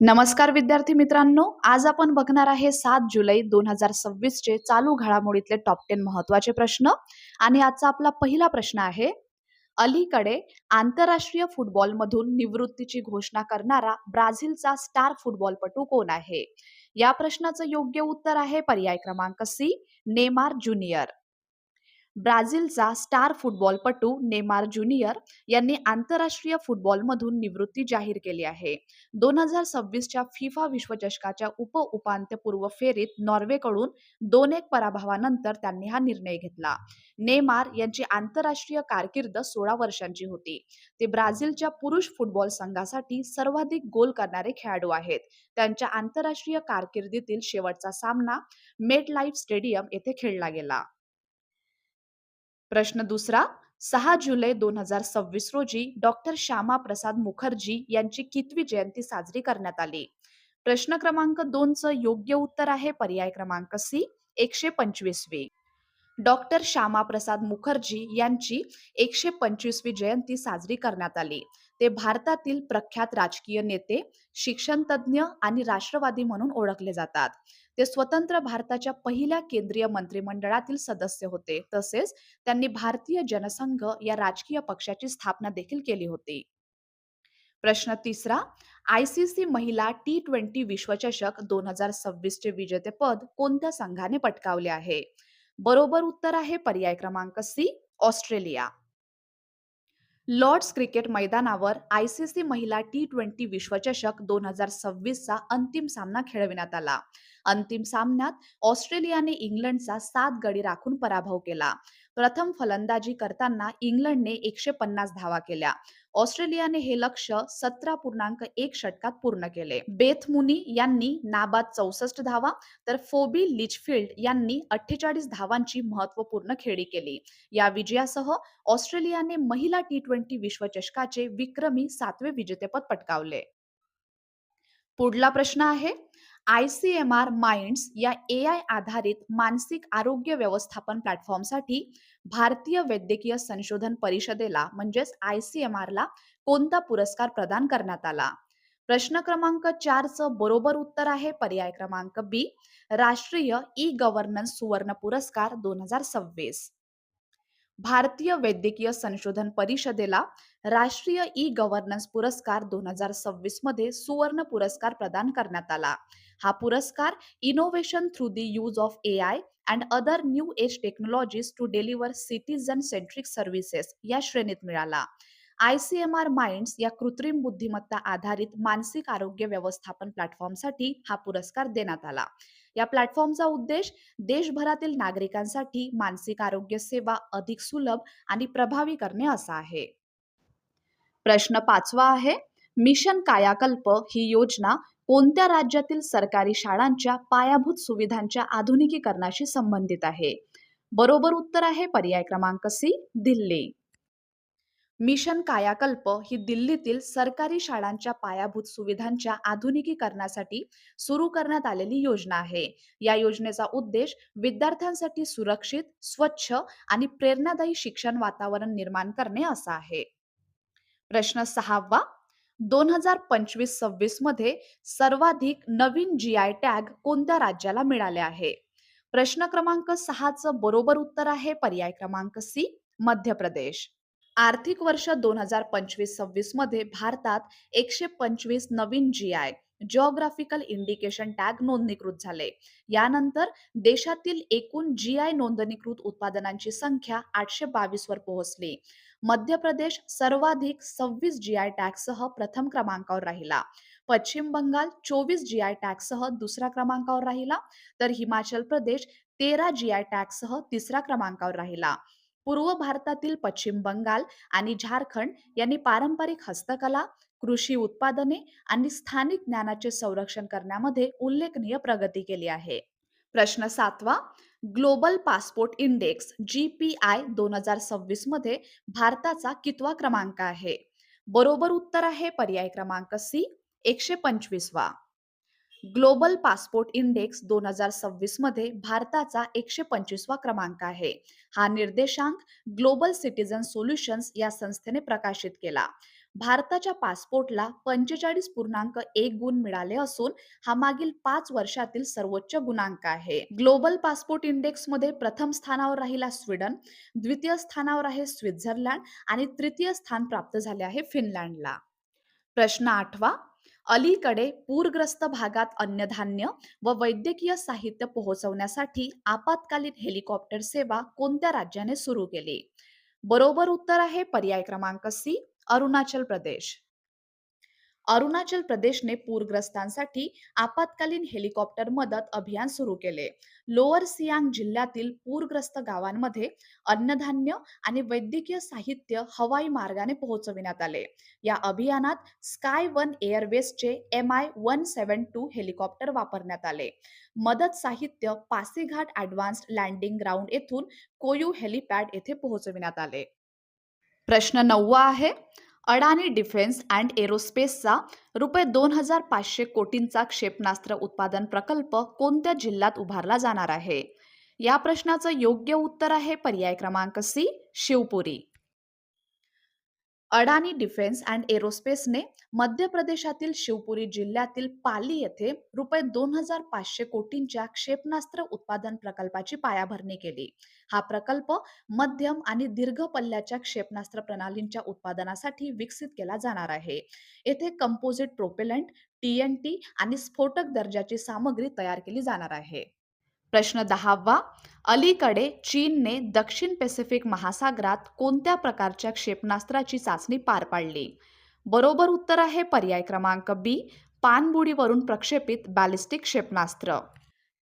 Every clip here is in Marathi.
नमस्कार विद्यार्थी मित्रांनो, आज आपण बघणार आहे 7 जुलै 2026 चे चालू घडामोडीतले टॉप 10 महत्वाचे प्रश्न. आणि आजचा आपला पहिला प्रश्न आहे, अलीकडे आंतरराष्ट्रीय फुटबॉलमधून निवृत्तीची घोषणा करणारा ब्राझीलचा स्टार फुटबॉलपटू कोण आहे? या प्रश्नाचं योग्य उत्तर आहे पर्याय क्रमांक सी, नेमार ज्युनियर. ब्राझीलचा स्टार फुटबॉलपटू नेमार ज्युनियर यांनी आंतरराष्ट्रीय फुटबॉलमधून निवृत्ती जाहीर केली आहे. 2026च्या फिफा विश्वचषकाच्या उपांत्यपूर्व फेरीत नॉर्वेकडून 2-1 पराभवानंतर त्यांनी हा निर्णय घेतला. नेमार यांची आंतरराष्ट्रीय कारकीर्द 16 वर्षांची होती. ते ब्राझीलच्या पुरुष फुटबॉल संघासाठी सर्वाधिक गोल करणारे खेळाडू आहेत. त्यांच्या आंतरराष्ट्रीय कारकिर्दीतील शेवटचा सामना मेटलाईफ स्टेडियम येथे खेळला गेला. प्रश्न दुसरा, 6 जुलै 2026 रोजी डॉक्टर श्यामा प्रसाद मुखर्जी यांची कितवी जयंती साजरी करण्यात आली? प्रश्न क्रमांक 2चं योग्य उत्तर आहे पर्याय क्रमांक सी, 125वी. डॉक्टर श्यामाप्रसाद मुखर्जी यांची 125वी जयंती साजरी करण्यात आली. ते भारतातील प्रख्यात राजकीय नेते, शिक्षणतज्ज्ञ आणि राष्ट्रवादी म्हणून ओळखले जातात. ते स्वतंत्र भारताच्या पहिल्या केंद्रीय मंत्रिमंडळातील सदस्य होते. तसेच त्यांनी भारतीय जनसंघ या राजकीय पक्षाची स्थापना देखील केली होती. प्रश्न तिसरा, आयसीसी महिला T20 विश्वचषक 2026 चे विजेतेपद कोणत्या संघाने पटकावले आहे? बरोबर उत्तर आहे पर्याय क्रमांक सी, ऑस्ट्रेलिया. लॉर्ड्स क्रिकेट मैदानावर आयसीसी महिला T20 विश्वचषक 2026 चा अंतिम सामना खेळविण्यात आला. अंतिम सामन्यात ऑस्ट्रेलियाने इंग्लंडचा 7 गडी राखून पराभव केला. प्रथम फलंदाजी करताना इंग्लंडने 150 धावा केल्या. ऑस्ट्रेलियाने हे लक्ष्य 17.1 षटकात पूर्ण केले. बेथ मुनी यांनी नाबाद 64 धावा तर फोबी लिचफील्ड यांनी 48 धावांची महत्त्वपूर्ण खेळी केली. या विजयासह ऑस्ट्रेलियाने महिला T20 विश्वचषकाचे विक्रमी 7वे विजेतेपद पटकावले. पुढला प्रश्न आहे, ICMR माइंड्स या AI आधारित मानसिक आरोग्य व्यवस्थापन प्लॅटफॉर्मसाठी भारतीय वैद्यकीय संशोधन परिषदेला म्हणजेच ICMR ला कोणता पुरस्कार प्रदान करण्यात आला? प्रश्न क्रमांक 4चं बरोबर उत्तर आहे पर्याय क्रमांक बी, राष्ट्रीय ई गव्हर्नन्स सुवर्ण पुरस्कार 2026. भारतीय वैद्यकीय संशोधन परिषदेला राष्ट्रीय ई गव्हर्नन्स पुरस्कार 2026 मध्ये सुवर्ण पुरस्कार प्रदान करण्यात आला. हा पुरस्कार innovation through the use of AI and other new age technologies to deliver citizen centric services या श्रेणीत मिळाला. ICMR माइंड्स या कृत्रिम बुद्धिमत्ता आधारित मानसिक आरोग्य व्यवस्थापन प्लॅटफॉर्मसाठी हा पुरस्कार देण्यात आला. या प्लॅटफॉर्मचा उद्देश देशभरातील नागरिकांसाठी मानसिक आरोग्य सेवा अधिक सुलभ आणि प्रभावी करणे असा आहे. प्रश्न 5वा आहे, मिशन कायाकल्प ही योजना कोणत्या राज्यातील सरकारी शाळांच्या पायाभूत सुविधांच्या आधुनिकीकरणाशी संबंधित आहे? बरोबर उत्तर आहे पर्याय क्रमांक सी, दिल्ली. मिशन कायाकल्प ही दिल्लीतील सरकारी शाळांच्या पायाभूत सुविधांच्या आधुनिकीकरणासाठी सुरू करण्यात आलेली योजना आहे. या योजनेचा उद्देश विद्यार्थ्यांसाठी सुरक्षित, स्वच्छ आणि प्रेरणादायी शिक्षण वातावरण निर्माण करणे असा आहे. प्रश्न 6वा, 2025-26 मध्ये सर्वाधिक नवीन GI टॅग कोणत्या राज्याला मिळाले आहे? प्रश्न क्रमांक 6चं बरोबर उत्तर आहे पर्याय क्रमांक सी, मध्य प्रदेश. आर्थिक वर्ष 2025-26 मध्ये भारतात 125 नवीन GI जिओग्राफिकल इंडिकेशन टॅग नोंदणीकृत झाले. यानंतर देशातील एकूण GI नोंदणीकृत उत्पादनांची संख्या 822 वर पोहोचली. मध्य प्रदेश सर्वाधिक 26 GI टॅगसह प्रथम क्रमांकावर राहिला. पश्चिम बंगाल 24 GI टॅगसह दुसऱ्या क्रमांकावर राहिला, तर हिमाचल प्रदेश 13 GI टॅगसह तिसऱ्या क्रमांकावर राहिला. पूर्व भारतातील पश्चिम बंगाल आणि झारखंड यांनी पारंपरिक हस्तकला, कृषी उत्पादने आणि स्थानिक ज्ञानाचे संरक्षण करण्यामध्ये उल्लेखनीय प्रगती केली आहे. प्रश्न 7वा, ग्लोबल पासपोर्ट इंडेक्स GPI 2026 मध्ये भारताचा कितवा क्रमांक आहे? बरोबर उत्तर आहे पर्याय क्रमांक सी, 125वा. ग्लोबल पासपोर्ट इंडेक्स 2026 मध्ये भारताचा 125वा क्रमांक आहे. हा निर्देशांक ग्लोबल सिटीजन सोल्युशन्स या संस्थेने प्रकाशित केला. भारताच्या पासपोर्टला 45.1 गुण मिळाले असून हा मागील 5 वर्षातील सर्वोच्च गुणांक आहे. ग्लोबल पासपोर्ट इंडेक्समध्ये प्रथम स्थानावर राहिला स्वीडन, द्वितीय स्थानावर आहे स्वित्झर्लंड आणि तृतीय स्थान प्राप्त झाले आहे फिनलँडला. प्रश्न 8वा. अलीकडे पूरग्रस्त भागात अन्नधान्य व वैद्यकीय साहित्य पोहोचवण्यासाठी आपत्कालीन हेलिकॉप्टर सेवा कोणत्या राज्याने सुरू केली? बरोबर उत्तर आहे पर्याय क्रमांक सी, अरुणाचल प्रदेश. अरुणाचल प्रदेशने पूरग्रस्तांसाठी आपत्कालीन हेलिकॉप्टर मदत अभियान सुरू केले. लोअर सियांग जिल्ह्यातील पूरग्रस्त गावांमध्ये अन्नधान्य आणि वैद्यकीय साहित्य हवाई मार्गाने पोहोचविण्यात आले. या अभियानात स्काय वन एअरवेजचे MI-172 हेलिकॉप्टर वापरण्यात आले. मदत साहित्य पासीघाट ॲडव्हान्स्ड लँडिंग ग्राउंड येथून कोयू हेलिपॅड येथे पोहोचविण्यात आले. प्रश्न 9वा आहे. अडानी डिफेन्स अँड एरोस्पेसचा ₹2,500 कोटींचा क्षेपणास्त्र उत्पादन प्रकल्प कोणत्या जिल्ह्यात उभारला जाणार आहे? या प्रश्नाचं योग्य उत्तर आहे पर्याय क्रमांक C, Shivpuri. Adani defence and एरोस्पेसने मध्य प्रदेशातील शिवपुरी जिल्ह्यातील पाली येथे ₹2,500 कोटींच्या क्षेपणास्त्र उत्पादन प्रकल्पाची पायाभरणी केली. हा प्रकल्प मध्यम आणि दीर्घ पल्ल्याच्या क्षेपणास्त्र प्रणालींच्या उत्पादनासाठी विकसित केला जाणार आहे. येथे कंपोजिट प्रोपेलंट, TNT आणि स्फोटक दर्जाची सामग्री तयार केली जाणार आहे. प्रश्न 10वा. अलीकडे चीनने दक्षिण पॅसिफिक महासागरात कोणत्या प्रकारच्या क्षेपणास्त्राची चाचणी पार पाडली? बरोबर उत्तर आहे पर्याय क्रमांक बी, पाणबुडीवरून प्रक्षेपित बॅलिस्टिक क्षेपणास्त्र.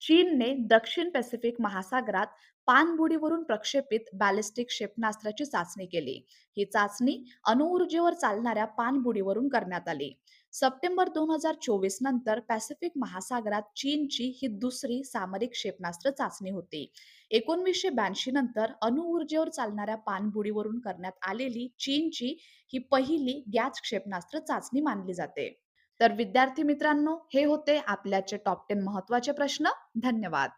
चीनने दक्षिण पॅसिफिक महासागरात पाणबुडीवरून प्रक्षेपित बॅलिस्टिक क्षेपणास्त्राची चाचणी केली. ही चाचणी अणुऊर्जेवर चालणाऱ्या पाणबुडीवरून करण्यात आली. सप्टेंबर 2024 नंतर पॅसिफिक महासागरात चीनची ही दुसरी सामरिक क्षेपणास्त्र चाचणी होती. 1982 नंतर अणुऊर्जेवर चालणाऱ्या पाणबुडीवरून करण्यात आलेली चीनची ही पहिली गॅस क्षेपणास्त्र चाचणी मानली जाते. तर विद्यार्थी मित्रांनो, हे होते आपल्याचे टॉप 10 महत्त्वाचे प्रश्न. धन्यवाद.